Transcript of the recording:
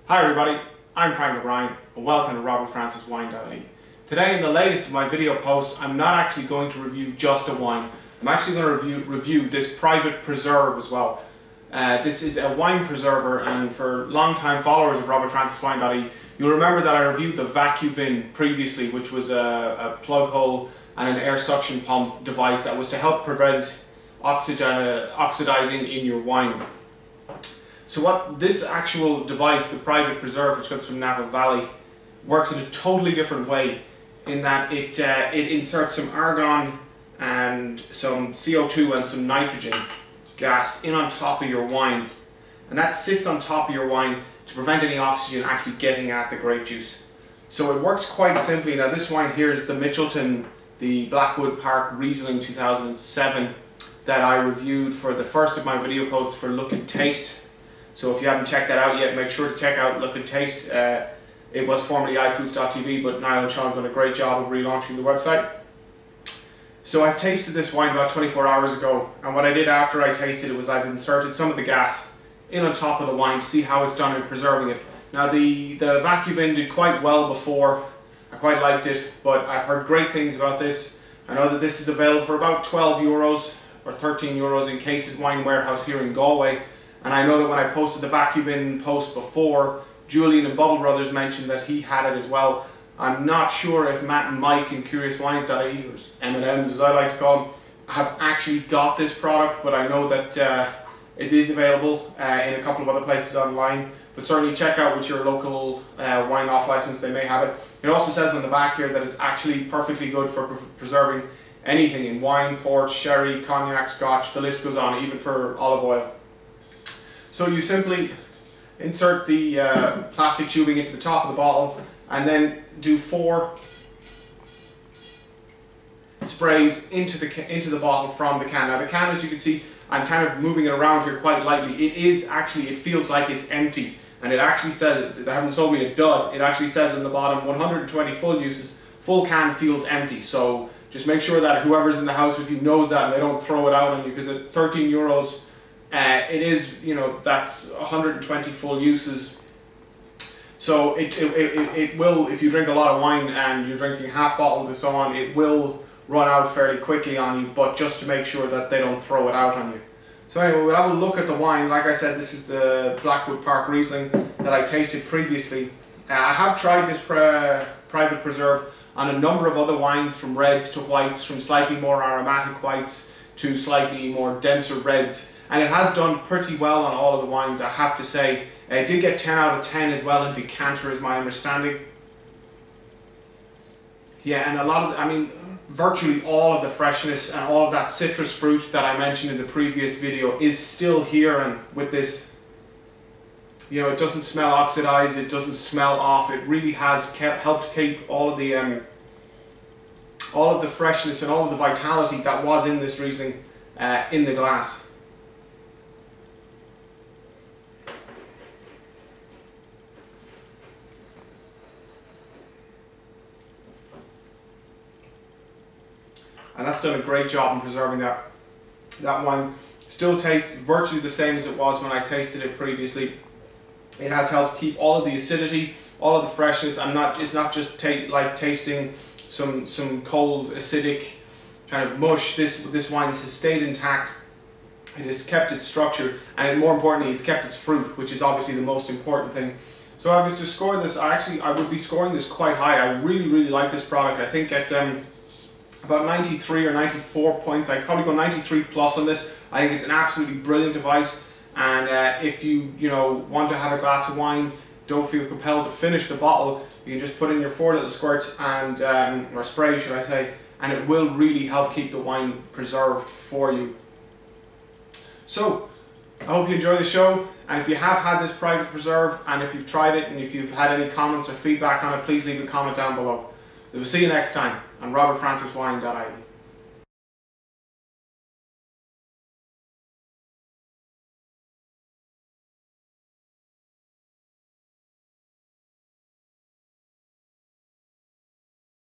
Hi everybody, I'm Frank O'Brien and welcome to robertfranciswine.ie. Today in the latest of my video post, I'm not actually going to review just a wine. I'm actually going to review this private preserve as well. This is a wine preserver, and for long-time followers of robertfranciswine.ie, you'll remember that I reviewed the VacuVin previously, which was a plug hole and an air suction pump device that was to help prevent oxidizing in your wine. So what this actual device, the private preserve, which comes from Napa Valley, works in a totally different way, in that it inserts some argon and some CO2 and some nitrogen gas in on top of your wine, and that sits on top of your wine to prevent any oxygen actually getting at the grape juice. So it works quite simply. Now this wine here is the Mitchelton, the Blackwood Park Riesling 2007 that I reviewed for the first of my video posts for Look and Taste. So if you haven't checked that out yet, make sure to check out Look and Taste. It was formerly iFoods.tv, but Niall and Sean have done a great job of relaunching the website. So I've tasted this wine about 24 hours ago, and what I did after I tasted it was I've inserted some of the gas in on top of the wine to see how it's done in preserving it. Now the VacuVin did quite well before. I quite liked it, but I've heard great things about this. I know that this is available for about 12 euros or 13 euros in Cases Wine Warehouse here in Galway. And I know that when I posted the VacuVin post before, Julian and Bubble Brothers mentioned that he had it as well. I'm not sure if Matt and Mike in CuriousWines.ie, or M&Ms as I like to call them, have actually got this product, but I know that it is available in a couple of other places online. But certainly check out with your local wine off license, they may have it. It also says on the back here that it's actually perfectly good for preserving anything in wine, port, sherry, cognac, scotch, the list goes on, even for olive oil. So you simply insert the plastic tubing into the top of the bottle and then do 4 sprays into the bottle from the can. Now the can, as you can see, I'm kind of moving it around here quite lightly. It feels like it's empty, and it actually says, they haven't sold me a dud, it actually says on the bottom 120 full uses, full can feels empty. So just make sure that whoever's in the house with you knows that and they don't throw it out on you, because at 13 euros it is, you know, that's 120 full uses. So it will, if you drink a lot of wine and you're drinking half bottles and so on, it will run out fairly quickly on you, but just to make sure that they don't throw it out on you. So anyway, we'll have a look at the wine. Like I said, this is the Blackwood Park Riesling that I tasted previously. I have tried this private preserve on a number of other wines, from reds to whites, from slightly more aromatic whites to slightly more denser reds, and it has done pretty well on all of the wines, I have to say. It did get 10 out of 10 as well in decanter, is my understanding. Yeah, and a lot of, I mean, virtually all of the freshness and all of that citrus fruit that I mentioned in the previous video is still here, and with this, you know, it doesn't smell oxidized, it doesn't smell off. It really has helped keep all of the freshness and all of the vitality that was in this Riesling in the glass. And that's done a great job in preserving that wine. Still tastes virtually the same as it was when I tasted it previously. It has helped keep all of the acidity, all of the freshness. It's not just like tasting some cold, acidic kind of mush. This wine has stayed intact. It has kept its structure, and more importantly, it's kept its fruit, which is obviously the most important thing. So if I was to score this, I would be scoring this quite high. I really like this product. I think at about 93 or 94 points, I'd probably go 93 plus on this. I think it's an absolutely brilliant device, and if you want to have a glass of wine, don't feel compelled to finish the bottle, you can just put in your 4 little squirts and or spray, should I say, and it will really help keep the wine preserved for you. So I hope you enjoy the show, and if you have had this private preserve, and if you've tried it, and if you've had any comments or feedback on it, please leave a comment down below. We'll see you next time on robertfranciswine.ie.